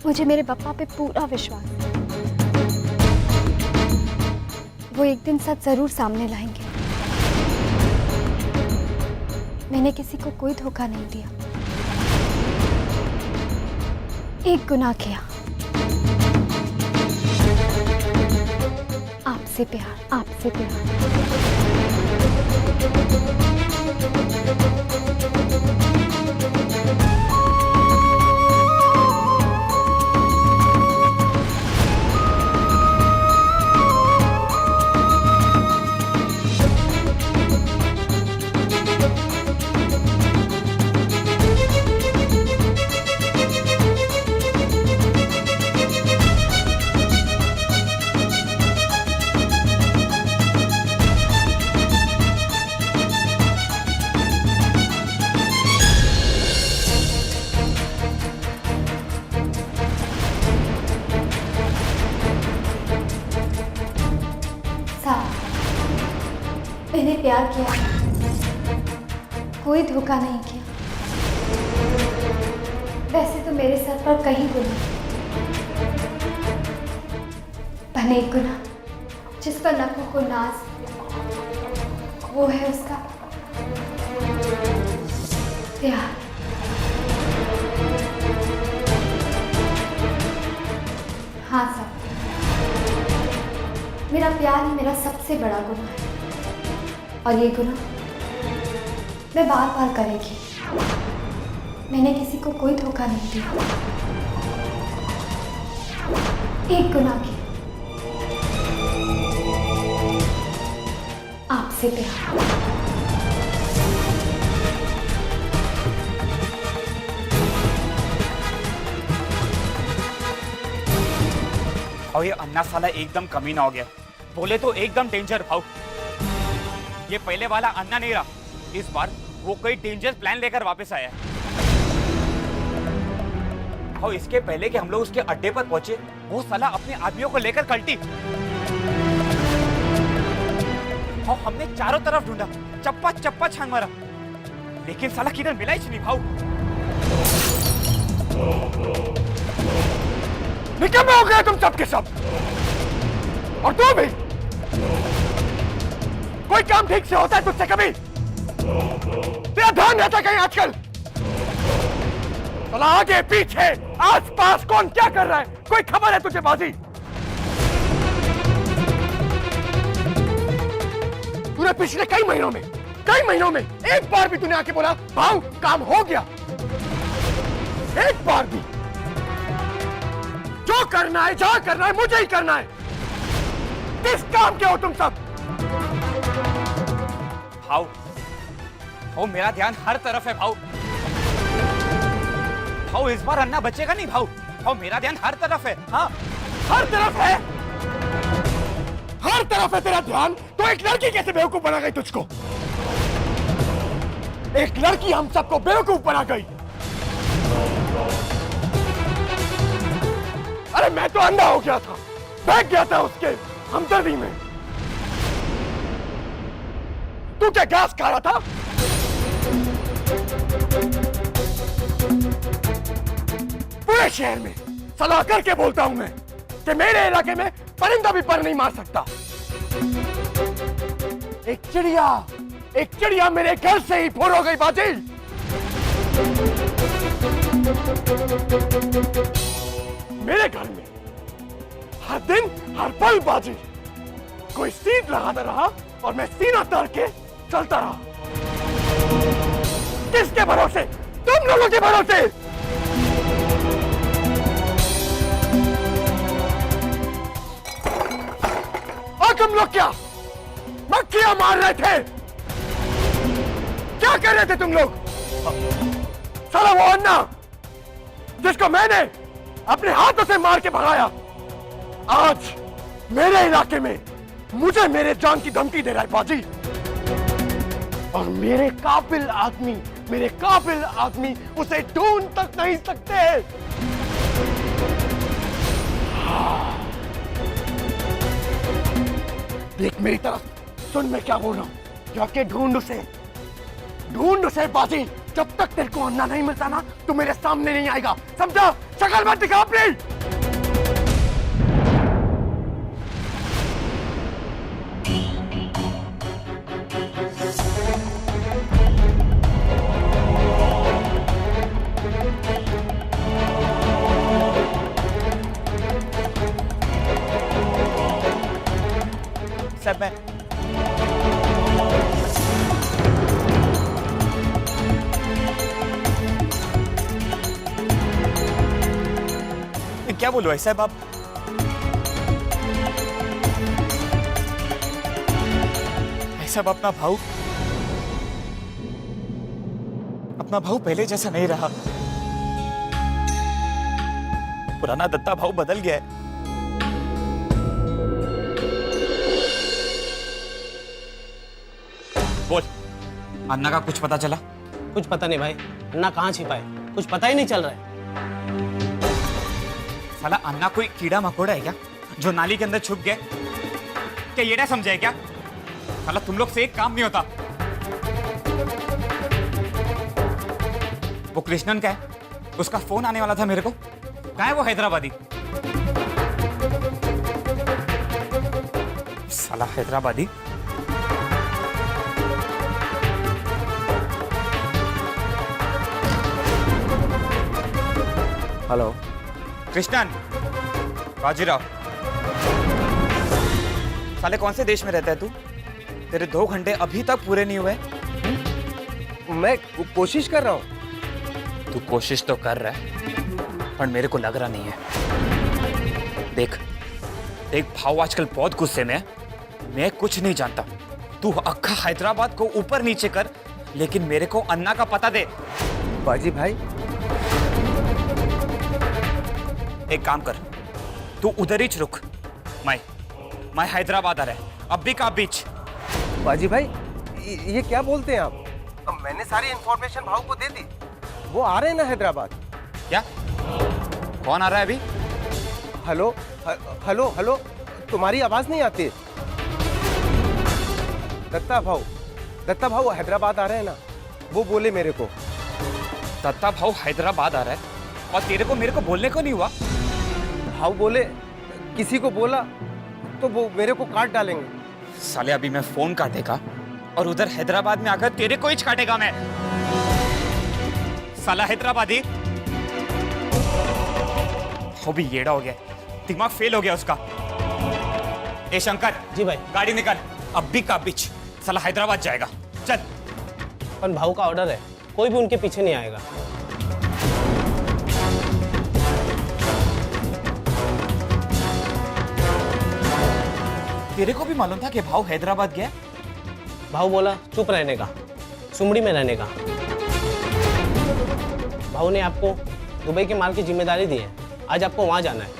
मुझे मेरे पापा पे पूरा विश्वास है। वो एक दिन सच जरूर सामने लाएंगे। मैंने किसी को कोई धोखा नहीं दिया। एक गुनाह किया, आपसे प्यार, आपसे प्यार। मैंने प्यार किया, कोई धोखा नहीं किया। वैसे तो मेरे सर पर कहीं गुनाह, पर एक गुनाह जिस पर नखों को नाज, वो है उसका प्यार। हाँ साहब, मेरा प्यार ही मेरा सबसे बड़ा गुनाह है, और ये गुनाह मैं बार बार करेगी। मैंने किसी को कोई धोखा नहीं दिया। एक गुनाह किया, आपसे प्यार। और ये अन्ना साला एकदम कमीना हो गया। बोले तो एकदम डेंजर भाव। ये पहले वाला अन्ना नहीं रहा, इस बार वो कोई डेंजर प्लान लेकर वापस आया है। और इसके पहले कि हम लोग उसके अड्डे पर पहुंचे, वो साला अपने आदमियों को लेकर कल्टी। और हमने चारों तरफ ढूंढा, चप्पा चप्पा छान मारा, लेकिन साला किधर मिला ही नहीं भाव। निकम्मे हो गए तुम सब के सब, और तू भी। कोई काम ठीक से होता है तुझसे कभी? तेरा ध्यान रहता कहीं आजकल? चला आगे पीछे आस पास कौन क्या कर रहा है, कोई खबर है तुझे बाजी? तूने पिछले कई महीनों में एक बार भी तूने आके बोला भाव काम हो गया? एक बार भी? जो करना है जहां करना है मुझे ही करना है। किस काम के हो तुम सब? भाव, ओ मेरा ध्यान हर तरफ है भाव। भाव इस बार अन्ना बचेगा नहीं भाव। भाव मेरा ध्यान हर तरफ है। हाँ हर तरफ है, हर तरफ है तेरा ध्यान। तो एक लड़की कैसे बेवकूफ बना गई तुझको? एक लड़की हम सबको बेवकूफ बना गई। अरे मैं तो अंधा हो गया था, बैठ गया था उसके हमदर्दी में। तू क्या घास खा रहा था? पूरे शहर में सलाह करके बोलता हूं मैं कि मेरे इलाके में परिंदा भी पर नहीं मार सकता। एक चिड़िया मेरे घर से ही फोड़ हो गई बाजी। मेरे घर में हर दिन हर पल बाजी। कोई सीट लगाता रहा और मैं सीना तार के चलता रहा। किसके भरोसे? तुम लोगों के भरोसे। और तुम लोग क्या मक्खियां मार रहे थे? क्या कर रहे थे तुम लोग? साला वो अन्ना जिसको मैंने अपने हाथों से मार के भगाया, आज मेरे इलाके में मुझे मेरे जान की धमकी दे रहा है बाजी। और मेरे काबिल आदमी उसे ढूंढ तक नहीं सकते। देख मेरी तरफ सुन, मैं क्या बोल रहा हूं। जाके ढूंढ उसे बाजी। जब तक तेरे को अन्ना नहीं मिलता ना, तू मेरे सामने नहीं आएगा, समझा? शक्ल मत दिखा अपनी। सब मैं क्या बोलो ऐसा है बाप? ऐसा अपना भाऊ पहले जैसा नहीं रहा। पुराना दत्ता भाऊ बदल गया है। बोल, अन्ना का कुछ पता चला? कुछ पता नहीं भाई, अन्ना कहाँ छिपा है, कुछ पता ही नहीं चल रहा है। साला अन्ना कोई कीड़ा मकोड़ा है क्या जो नाली के अंदर छुप गया? क्या ये ना समझे क्या? साला तुम लोग से एक काम नहीं होता। वो कृष्णन का है, उसका फोन आने वाला था मेरे को। कहाँ है वो हैदराबादी? साला हैदराबादी। हेलो कृष्णन, बाजीराव। साले कौन से देश में रहता है तू? तेरे 2 घंटे अभी तक पूरे नहीं हुए। मैं कोशिश कर रहा हूँ। तू कोशिश तो कर रहा है, पर मेरे को लग रहा नहीं है। देख भाव आजकल बहुत गुस्से में है। मैं कुछ नहीं जानता। तू अक्खा हैदराबाद को ऊपर नीचे कर, लेकिन मेरे को अन्ना का पता दे। बाजी भाई, एक काम कर, तू उधर ही रुक। मैं हैदराबाद आ रहा है, अभी का बीच। बाजी भाई, ये क्या बोलते हैं आप? अब मैंने सारी इंफॉर्मेशन भाऊ को दे दी, वो आ रहे हैं ना हैदराबाद। क्या? कौन आ रहा है अभी? हेलो हेलो हेलो, तुम्हारी आवाज नहीं आती। दत्ता भाऊ हैदराबाद आ रहे हैं ना, वो बोले मेरे को। दत्ता भाव हैदराबाद आ रहा है और तेरे को मेरे को बोलने को नहीं हुआ? भाऊ बोले किसी को बोला तो वो मेरे को काट डालेंगे। साले अभी मैं फोन काटेगा और उधर हैदराबाद में आकर तेरे को ही काटेगा मैं। साला हैदराबादी। वो भी येड़ा हो गया, दिमाग फेल हो गया उसका। ए शंकर। जी भाई। गाड़ी निकाल, अभी का बीच। साला हैदराबाद जाएगा, चल। पर भाऊ का ऑर्डर है, कोई भी उनके पीछे नहीं आएगा। तेरे को भी मालूम था कि भाव हैदराबाद गया? भाऊ बोला चुप रहने का, सुमड़ी में रहने का। भाऊ ने आपको दुबई के माल की जिम्मेदारी दी है, आज आपको वहां जाना है।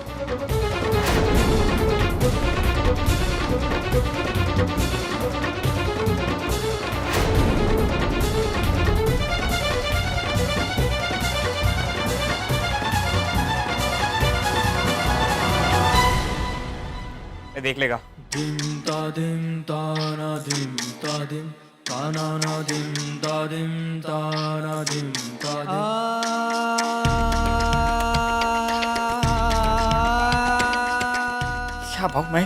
देख लेगा। dim da dim da na dim da dim da na dim da dim da na dim da dim। क्या भाव? मैं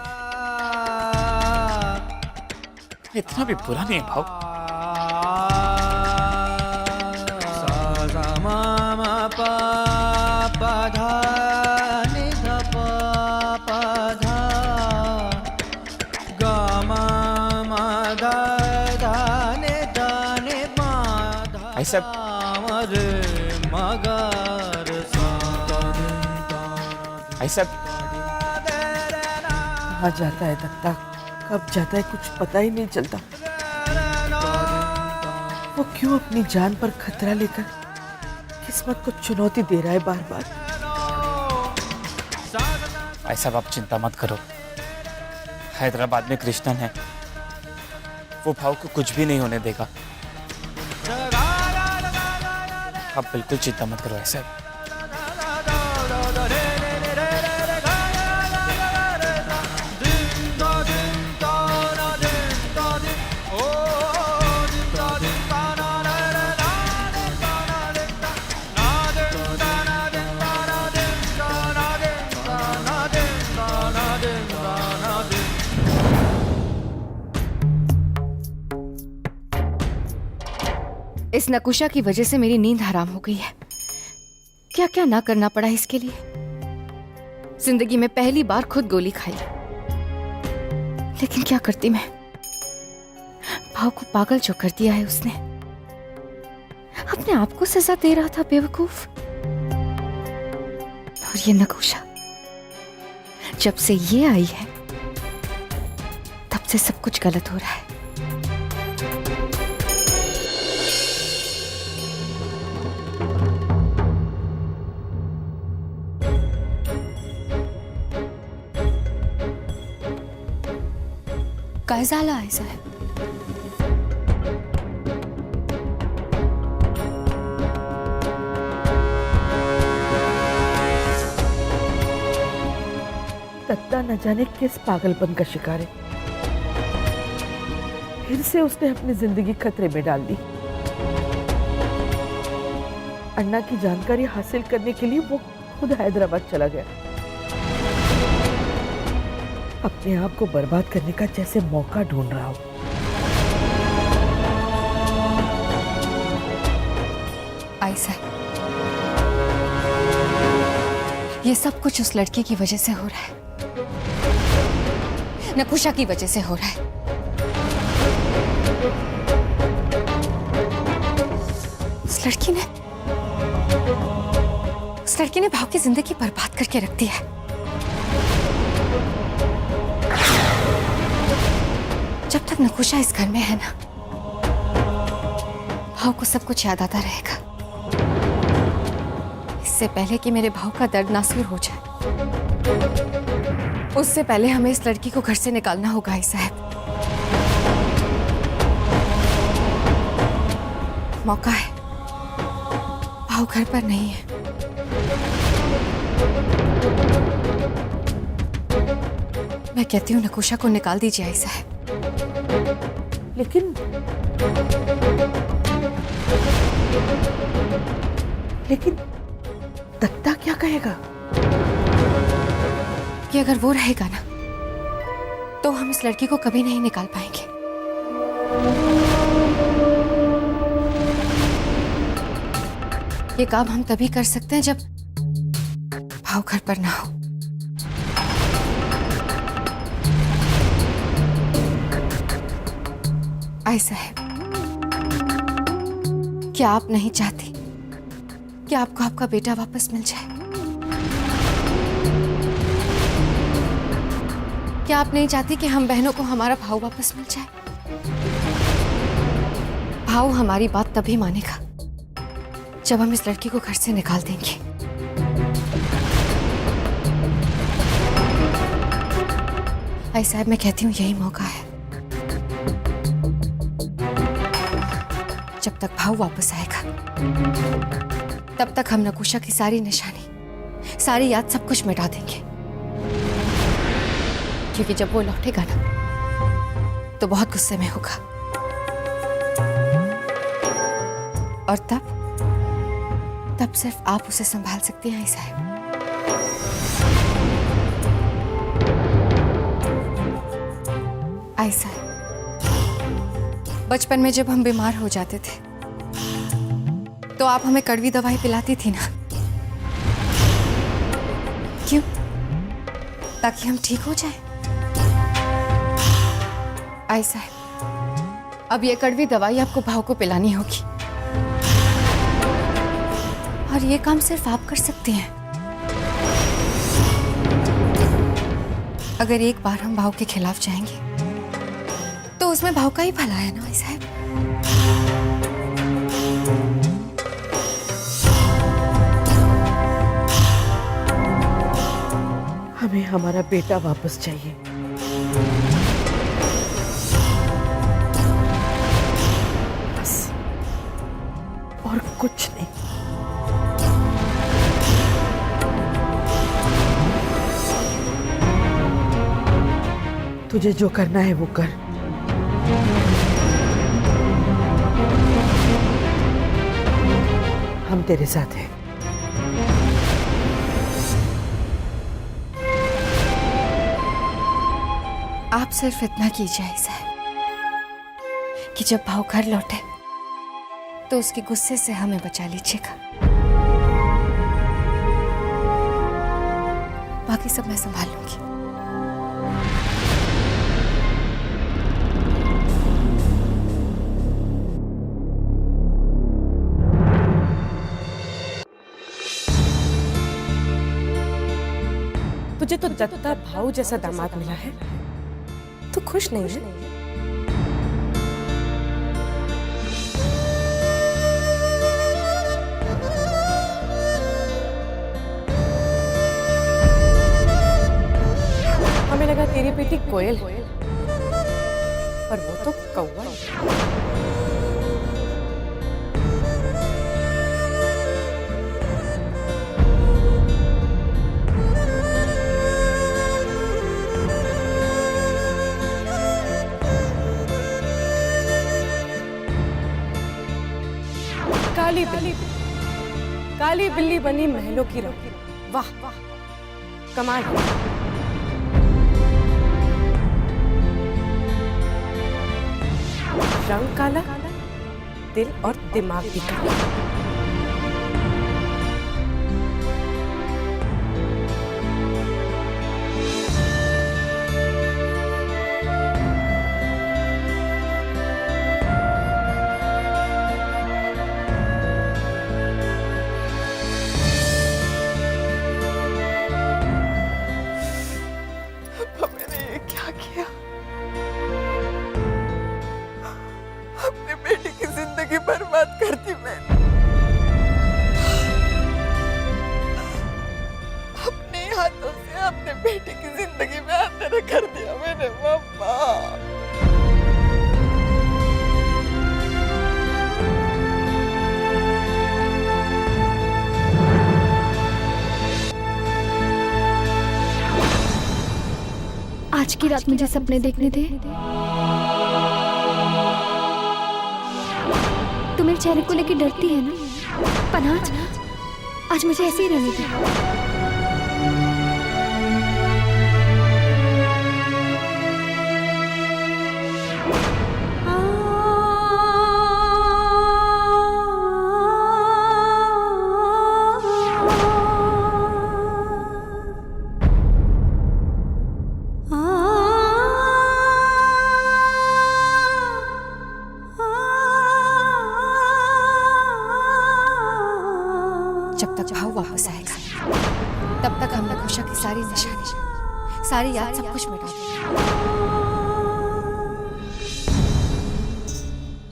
इतना भी बुरा नहीं है भाव। सा सा मा मा पा पा धा नि धा पा पा धा गा मा मा धा धा नि धा नि मा धा ऐसा मा रे मा गा रे सा दा dim da ऐसा कहाँ जाता है दत्ता, कब जाता है कुछ पता ही नहीं चलता। वो क्यों अपनी जान पर खतरा लेकर किस्मत को चुनौती दे रहा है बार बार। ऐसा आप चिंता मत करो, हैदराबाद में कृष्णन है, वो भाव को कुछ भी नहीं होने देगा। आप बिल्कुल चिंता मत करो ऐसा। इस नकुशा की वजह से मेरी नींद हराम हो गई है। क्या क्या ना करना पड़ा इसके लिए। जिंदगी में पहली बार खुद गोली खाई, लेकिन क्या करती मैं। भाव को पागल जो कर दिया है उसने। अपने आप को सजा दे रहा था बेवकूफ। और ये नकुशा जब से ये आई है तब से सब कुछ गलत हो रहा है। काय झालं आहे साहेब? दत्ता न जाने किस पागलपन का शिकार है। फिर से उसने अपनी जिंदगी खतरे में डाल दी। अन्ना की जानकारी हासिल करने के लिए वो खुद हैदराबाद चला गया। अपने आप को बर्बाद करने का जैसे मौका ढूंढ रहा हो। आई साहब, ये सब कुछ उस लड़की की वजह से हो रहा है, नकुशा की वजह से हो रहा है। उस लड़की ने भाव की जिंदगी बर्बाद करके रख दी है। जब तक नकुशा इस घर में है ना, भाव को सब कुछ याद आता रहेगा। इससे पहले कि मेरे भाव का दर्द नासूर हो जाए, उससे पहले हमें इस लड़की को घर से निकालना होगा। आई साहब, मौका है। भाव घर पर नहीं है। मैं कहती हूँ नकुशा को निकाल दीजिए आई साहब। लेकिन दत्ता क्या कहेगा? कि अगर वो रहेगा ना, तो हम इस लड़की को कभी नहीं निकाल पाएंगे। ये काम हम तभी कर सकते हैं जब भाव घर पर ना हो। आई साहब, क्या आप नहीं चाहती कि आपको आपका बेटा वापस मिल जाए? क्या आप नहीं चाहती कि हम बहनों को हमारा भाव वापस मिल जाए? भाव हमारी बात तभी मानेगा जब हम इस लड़की को घर से निकाल देंगे। आई साहब, मैं कहती हूँ यही मौका है। जब तक भाव वापस आएगा, तब तक हम नकुशा की सारी निशानी, सारी याद, सब कुछ मिटा देंगे। क्योंकि जब वो लौटेगा ना, तो बहुत गुस्से में होगा। और तब सिर्फ आप उसे संभाल सकती हैं। आई साहब, आई साहब, बचपन में जब हम बीमार हो जाते थे तो आप हमें कड़वी दवाई पिलाती थी ना। क्यों? ताकि हम ठीक हो जाएं। आई साहब, अब ये कड़वी दवाई आपको भाव को पिलानी होगी। और ये काम सिर्फ आप कर सकते हैं। अगर एक बार हम भाव के खिलाफ जाएंगे तो उसमें भाव का ही भला है ना। आई साहब, हमें हमारा बेटा वापस चाहिए। बस, और कुछ नहीं। तुझे जो करना है वो कर। हम तेरे साथ हैं। आप सिर्फ इतना कीजिए आई साहब कि जब भाव घर लौटे तो उसके गुस्से से हमें बचा लीजिएगा। बाकी सब मैं संभाल लूंगी। तुझे तो दत्ता भाऊ जैसा दामाद मिला है, तू खुश नहीं है? हमें लगा तेरी बेटी कोयल है, पर वो तो कौवा है। काली बिल्ली बनी महलों की रानी। वाह वाह, कमाल है। रंग काला, दिल और दिमाग भी काला। बर्बाद कर दी मैंने। अपने हाथों से अपने बेटे की जिंदगी में अंधेरा कर दिया मैंने मम्मा। आज की रात मुझे सपने देखने दे। तू मेरे चेहरे को लेके डरती है ना, पर आज मुझे ऐसे ही रहने दे। जब तक भाव वापस आएगा तब तक हमने खुशा की सारी निशानी, सारी याद, सब कुछ मिटा दिया।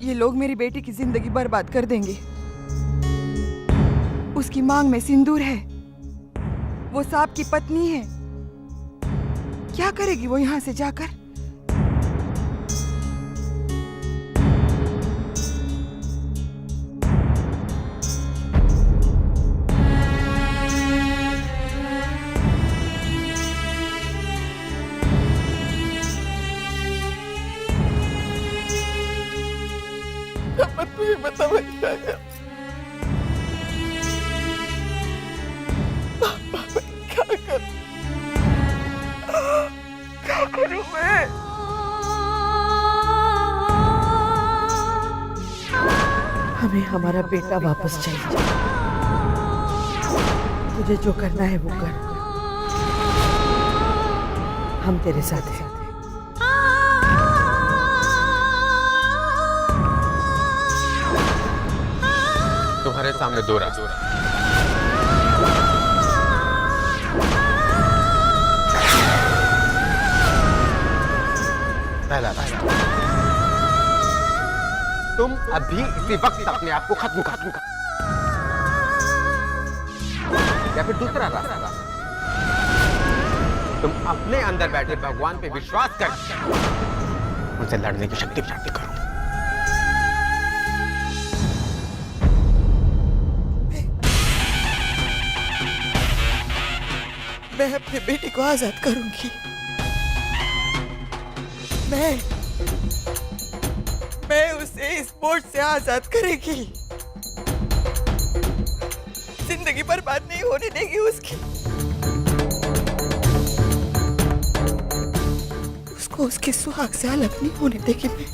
ये लोग मेरी बेटी की जिंदगी बर्बाद कर देंगे। उसकी मांग में सिंदूर है, वो सांप की पत्नी है। क्या करेगी वो यहाँ से जाकर? बता मैं क्या करूं? क्या करूं मैं? हमें हमारा बेटा वापस चाहिए। तुझे जो करना है वो कर, हम तेरे साथ हैं। तुम्हारे सामने दो रास्ते। पहला रास्ता, तुम अभी इसी वक्त अपने आप को खत्म कर, या फिर दूसरा रास्ता, तुम अपने अंदर बैठे भगवान पे विश्वास कर उनसे लड़ने की शक्ति प्राप्त करो। मैं अपने बेटे को आजाद करूंगी। मैं उसे इस बोझ से आजाद करेगी। जिंदगी बर्बाद नहीं होने देगी उसकी। उसको उसके सुहाग से अलग नहीं होने देगी मैं।